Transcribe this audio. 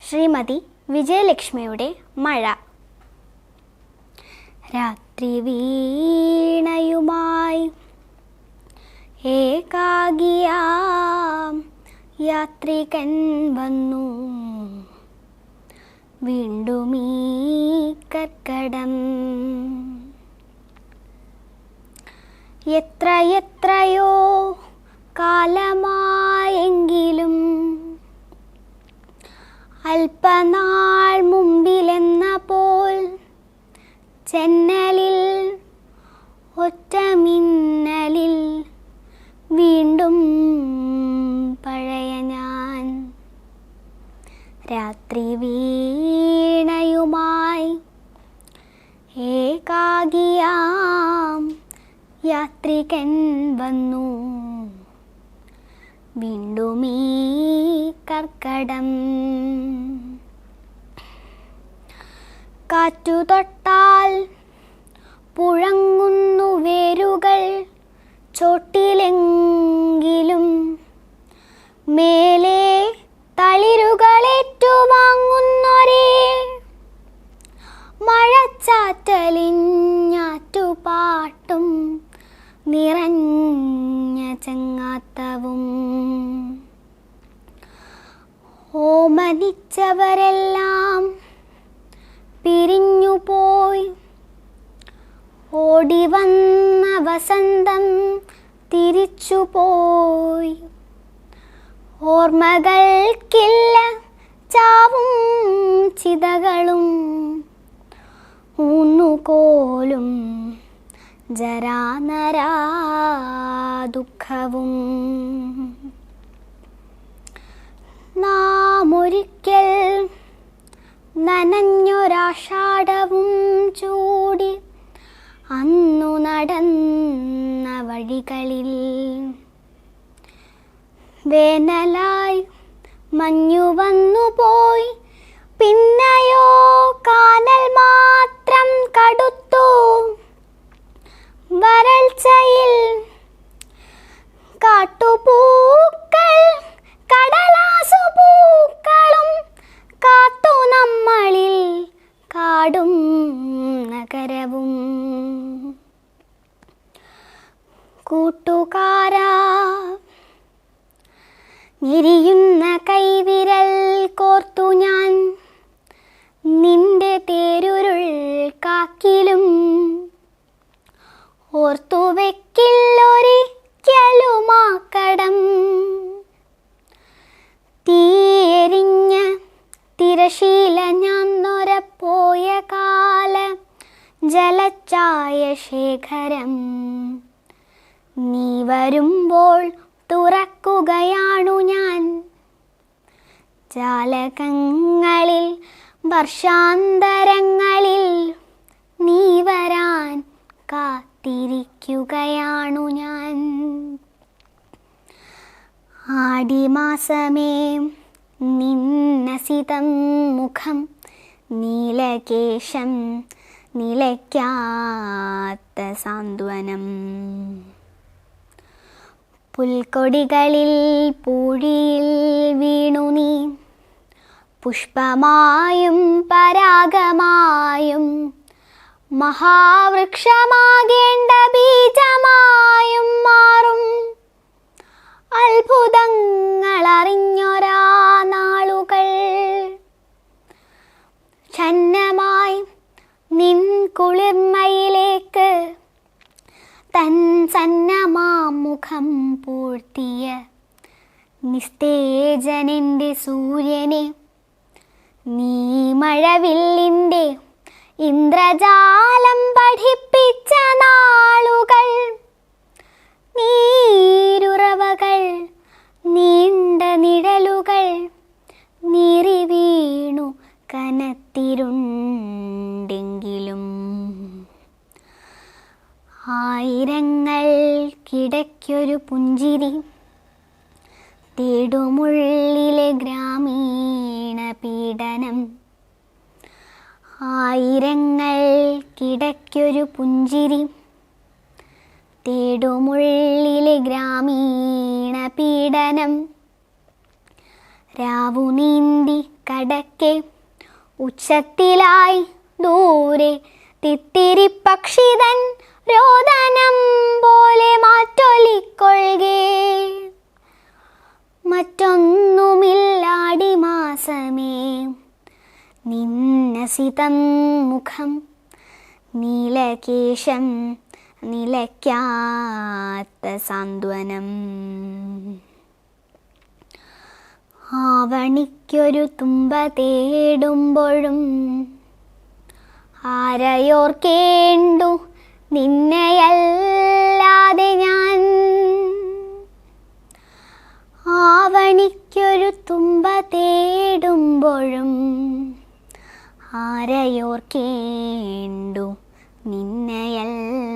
ശ്രീമതി വിജയലക്ഷ്മിയുടെ മഴ. രാത്രി വീണയുമായി ഏകാകിയാം യാത്രികൻ വന്നു, വീണ്ടുമീ കർക്കടം. എത്രയെത്രയോ കാലമായെങ്കിലും അല്പനാൾ മുമ്പിലെന്ന പോൽ ജന്നലിൽ ഒറ്റമിന്നലിൽ വീണ്ടും പഴയ ഞാൻ. രാത്രി വീണയുമായി ഏകാകിയാം യാത്രികൻ വന്നു, വീണ്ടുമീ കർക്കടം. കാറ്റു തൊട്ടാൽ പുഴങ്ങുന്നു വേരുകൾ ചോട്ടിലെങ്കിലും, മേലെ തളിരുകളേറ്റുവാങ്ങുന്നൊരേ മഴച്ചാറ്റലിഞ്ഞാറ്റുപാട്ടും നിറഞ്ഞ ചങ്ങാത്തവും. ഓമനിച്ചവരെല്ലാം പിരിഞ്ഞുപോയി, ഓടിവന്ന വസന്തം തിരിച്ചുപോയി. ഓർമ്മകൾക്കില്ല ചാവും ചിതകളും ഊന്നുകോലും ജരാനരാ ദുഃഖവും. നാം ഒരിക്കൽ നനഞ്ഞൊരാഷാഢവും ചൂടി അന്നു നടന്ന വഴികളിൽ വേനലായി മഞ്ഞു വന്നുപോയി, പിന്നെയോ കാനൽ മാത്രം കടുത്തു. വരൾച്ചയിൽ കാട്ടുപൂക്കൾ കടലാസുപൂക്കളും കാത്തു നമ്മളിൽ കാടും നഗരവും. കൂട്ടുകാരാ, ഞെരിയുന്ന കൈവിരൽ കോർത്തു ഞാൻ നിന്റെ തേരുരുൾ കാക്കിലും ഓർത്തുവെക്കില്ലൊരിക്കലുമാക്കടം. തീയെരിഞ്ഞ തിരശീല ഞാൻ നൊരപ്പോയ കാല ജലച്ചായ ശേഖരം. നീ വരുമ്പോൾ തുറക്കുകയാണു ഞാൻ ജാലകങ്ങളിൽ. വർഷാന്തരങ്ങളിൽ നീ വരാൻ കാത്തിരിക്കുകയാണു ഞാൻ. ആടിമാസമേ നിന്നസിതം മുഖം, നീലകേശം നിലയ്ക്കാത്ത സാന്ത്വനം. പുൽക്കൊടികളിൽ പൂഴിയിൽ വീണു നീ പുഷ്പമായും പരാഗമായും, മഹാവൃക്ഷമാകേണ്ട ബീജമായും മാറും. അത്ഭുതങ്ങളറിഞ്ഞൊരാ നാളുകൾ ഛന്നമായി നിൻ കുളിർമയിലേക്ക് തൻ സന്നമാമുഖം പൂഴ്ത്തിയ നിസ്തേജനെൻ്റെ സൂര്യനെ, നീ മഴവില്ലിൻ്റെ ഇന്ദ്രജാലം പഠിപ്പിച്ച നാളുകൾ. നീരുറവകൾ നീണ്ട നിഴലുകൾ നീറി വീണു കനത്തിരുണ്ടെങ്കിലും, ആയിരങ്ങൾക്കിടയ്ക്കൊരു പുഞ്ചിരി തേടുമുള്ളിലെ ഗ്രാമീണ പീഡനം. ആയിരങ്ങൾക്കിടയ്ക്കൊരു പുഞ്ചിരി തേടുമുള്ളിലെ ഗ്രാമീണ പീഡനം. രാവു നീന്തി കടക്കെ ഉച്ചത്തിലായി ദൂരെ തിത്തിരി പക്ഷിതൻ രോദനം പോലെ മാറ്റൊലിക്കൊള്ളുകേ. മറ്റൊന്നുമില്ലാടി മാസമേ നിന്നസിതം മുഖം, നീലകേശം നിലയ്ക്കാത്ത സാന്ത്വനം. ആവണിക്കൊരു തുമ്പ തേടുമ്പോഴും ആരെയോർക്കേണ്ടു നിന്നെയല്ലാതെ ഞാൻ. ആവണിക്കൊരു തുമ്പ തേടുമ്പോഴും ആരെയോർക്കേണ്ടു നിന്നെയല്ല